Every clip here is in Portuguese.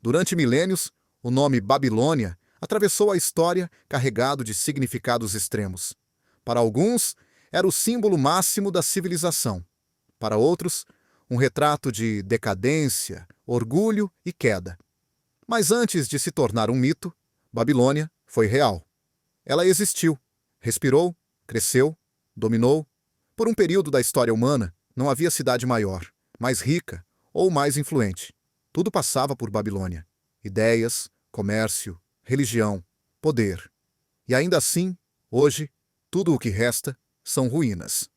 Durante milênios, o nome Babilônia atravessou a história carregado de significados extremos. Para alguns, era o símbolo máximo da civilização. Para outros, um retrato de decadência, orgulho e queda. Mas antes de se tornar um mito, Babilônia foi real. Ela existiu, respirou, cresceu, dominou. Por um período da história humana, não havia cidade maior, mais rica ou mais influente. Tudo passava por Babilônia. Ideias, comércio, religião, poder. E ainda assim, hoje, tudo o que resta são ruínas.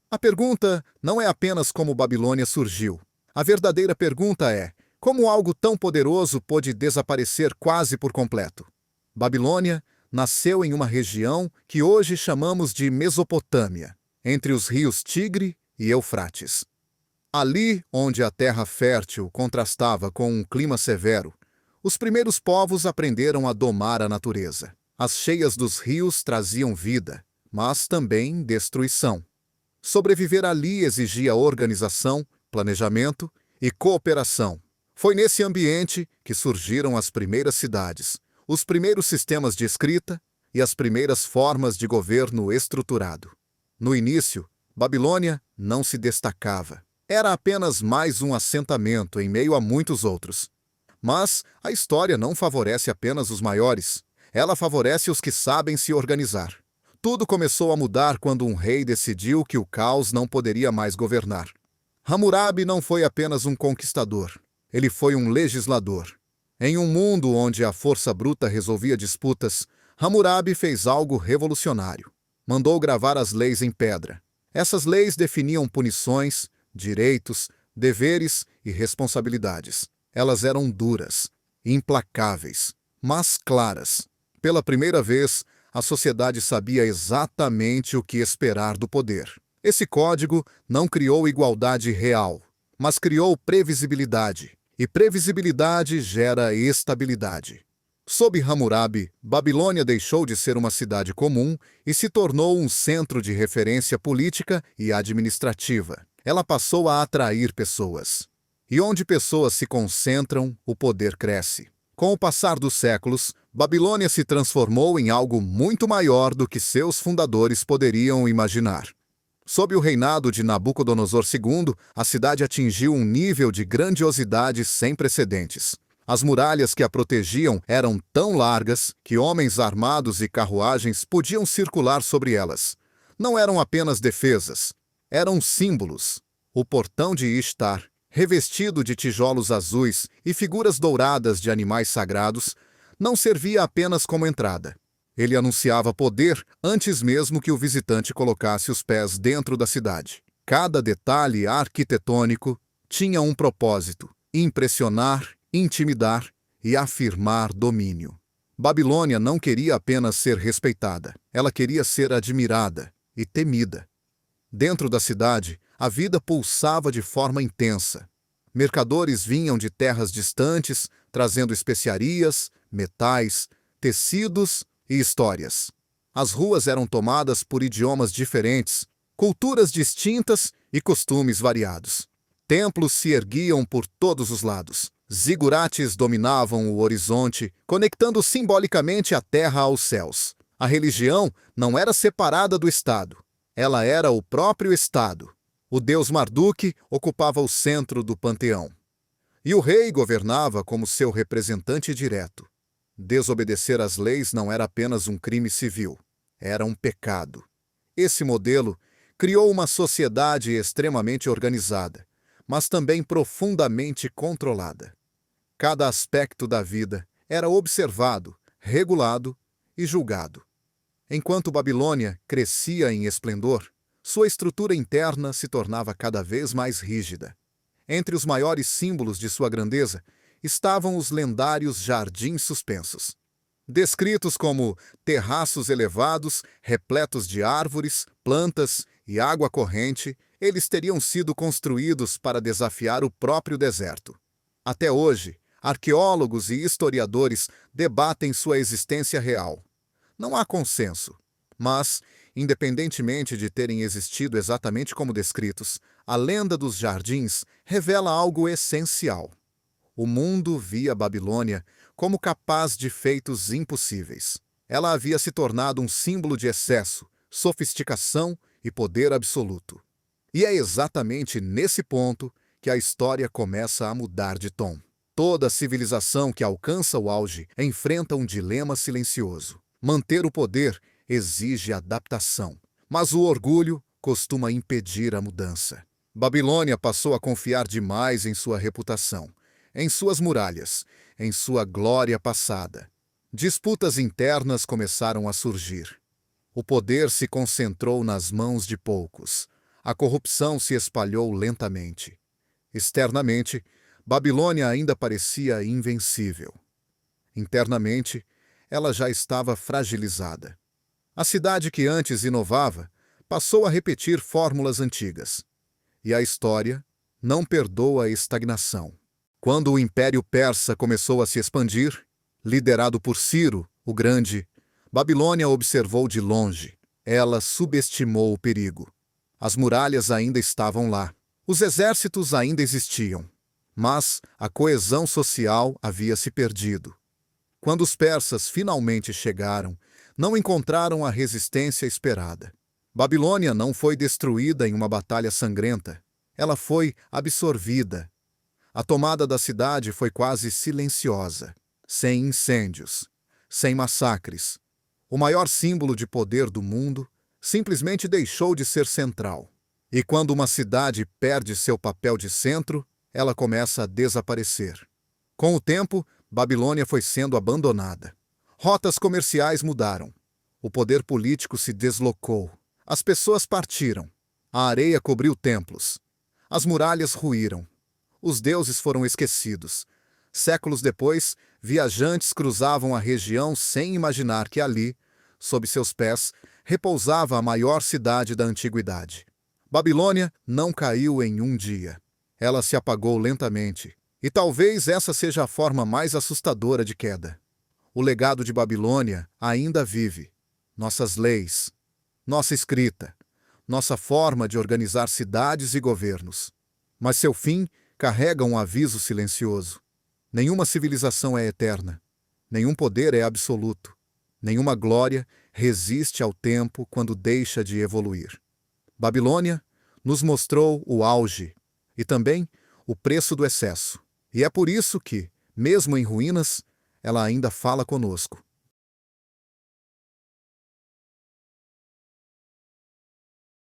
A pergunta não é apenas como Babilônia surgiu. A verdadeira pergunta é: como algo tão poderoso pôde desaparecer quase por completo? Babilônia nasceu em uma região que hoje chamamos de Mesopotâmia, entre os rios Tigre e Eufrates. Ali onde a terra fértil contrastava com um clima severo, os primeiros povos aprenderam a domar a natureza. As cheias dos rios traziam vida, mas também destruição. Sobreviver ali exigia organização, planejamento e cooperação. Foi nesse ambiente que surgiram as primeiras cidades, os primeiros sistemas de escrita e as primeiras formas de governo estruturado. No início, Babilônia não se destacava. Era apenas mais um assentamento em meio a muitos outros. Mas a história não favorece apenas os maiores. Ela favorece os que sabem se organizar. Tudo começou a mudar quando um rei decidiu que o caos não poderia mais governar. Hammurabi não foi apenas um conquistador. Ele foi um legislador. Em um mundo onde a força bruta resolvia disputas, Hammurabi fez algo revolucionário. Mandou gravar as leis em pedra. Essas leis definiam punições, direitos, deveres e responsabilidades. Elas eram duras, implacáveis, mas claras. Pela primeira vez, a sociedade sabia exatamente o que esperar do poder. Esse código não criou igualdade real, mas criou previsibilidade. E previsibilidade gera estabilidade. Sob Hammurabi, Babilônia deixou de ser uma cidade comum e se tornou um centro de referência política e administrativa. Ela passou a atrair pessoas. E onde pessoas se concentram, o poder cresce. Com o passar dos séculos, Babilônia se transformou em algo muito maior do que seus fundadores poderiam imaginar. Sob o reinado de Nabucodonosor II, a cidade atingiu um nível de grandiosidade sem precedentes. As muralhas que a protegiam eram tão largas que homens armados e carruagens podiam circular sobre elas. Não eram apenas defesas, eram símbolos. O portão de Ishtar, revestido de tijolos azuis e figuras douradas de animais sagrados, não servia apenas como entrada. Ele anunciava poder antes mesmo que o visitante colocasse os pés dentro da cidade. Cada detalhe arquitetônico tinha um propósito: impressionar, intimidar e afirmar domínio. Babilônia não queria apenas ser respeitada, ela queria ser admirada e temida. Dentro da cidade, a vida pulsava de forma intensa. Mercadores vinham de terras distantes, trazendo especiarias, metais, tecidos e histórias. As ruas eram tomadas por idiomas diferentes, culturas distintas e costumes variados. Templos se erguiam por todos os lados. Zigurates dominavam o horizonte, conectando simbolicamente a terra aos céus. A religião não era separada do Estado. Ela era o próprio Estado. O deus Marduk ocupava o centro do panteão. E o rei governava como seu representante direto. Desobedecer às leis não era apenas um crime civil, era um pecado. Esse modelo criou uma sociedade extremamente organizada, mas também profundamente controlada. Cada aspecto da vida era observado, regulado e julgado. Enquanto Babilônia crescia em esplendor, sua estrutura interna se tornava cada vez mais rígida. Entre os maiores símbolos de sua grandeza estavam os lendários jardins suspensos. Descritos como terraços elevados, repletos de árvores, plantas e água corrente, eles teriam sido construídos para desafiar o próprio deserto. Até hoje, arqueólogos e historiadores debatem sua existência real. Não há consenso, mas, independentemente de terem existido exatamente como descritos, a lenda dos jardins revela algo essencial. O mundo via a Babilônia como capaz de feitos impossíveis. Ela havia se tornado um símbolo de excesso, sofisticação e poder absoluto. E é exatamente nesse ponto que a história começa a mudar de tom. Toda civilização que alcança o auge enfrenta um dilema silencioso. Manter o poder exige adaptação, mas o orgulho costuma impedir a mudança. Babilônia passou a confiar demais em sua reputação, em suas muralhas, em sua glória passada. Disputas internas começaram a surgir. O poder se concentrou nas mãos de poucos. A corrupção se espalhou lentamente. Externamente, Babilônia ainda parecia invencível. Internamente, ela já estava fragilizada. A cidade que antes inovava passou a repetir fórmulas antigas. E a história não perdoa a estagnação. Quando o Império Persa começou a se expandir, liderado por Ciro, o Grande, Babilônia observou de longe. Ela subestimou o perigo. As muralhas ainda estavam lá. Os exércitos ainda existiam. Mas a coesão social havia se perdido. Quando os persas finalmente chegaram, não encontraram a resistência esperada. Babilônia não foi destruída em uma batalha sangrenta. Ela foi absorvida. A tomada da cidade foi quase silenciosa, sem incêndios, sem massacres. O maior símbolo de poder do mundo simplesmente deixou de ser central. E quando uma cidade perde seu papel de centro, ela começa a desaparecer. Com o tempo, Babilônia foi sendo abandonada. Rotas comerciais mudaram. O poder político se deslocou. As pessoas partiram. A areia cobriu templos. As muralhas ruíram. Os deuses foram esquecidos. Séculos depois, viajantes cruzavam a região sem imaginar que ali, sob seus pés, repousava a maior cidade da antiguidade. Babilônia não caiu em um dia. Ela se apagou lentamente. E talvez essa seja a forma mais assustadora de queda. O legado de Babilônia ainda vive. Nossas leis, nossa escrita, nossa forma de organizar cidades e governos. Mas seu fim carrega um aviso silencioso. Nenhuma civilização é eterna. Nenhum poder é absoluto. Nenhuma glória resiste ao tempo quando deixa de evoluir. Babilônia nos mostrou o auge e também o preço do excesso. E é por isso que, mesmo em ruínas, ela ainda fala conosco.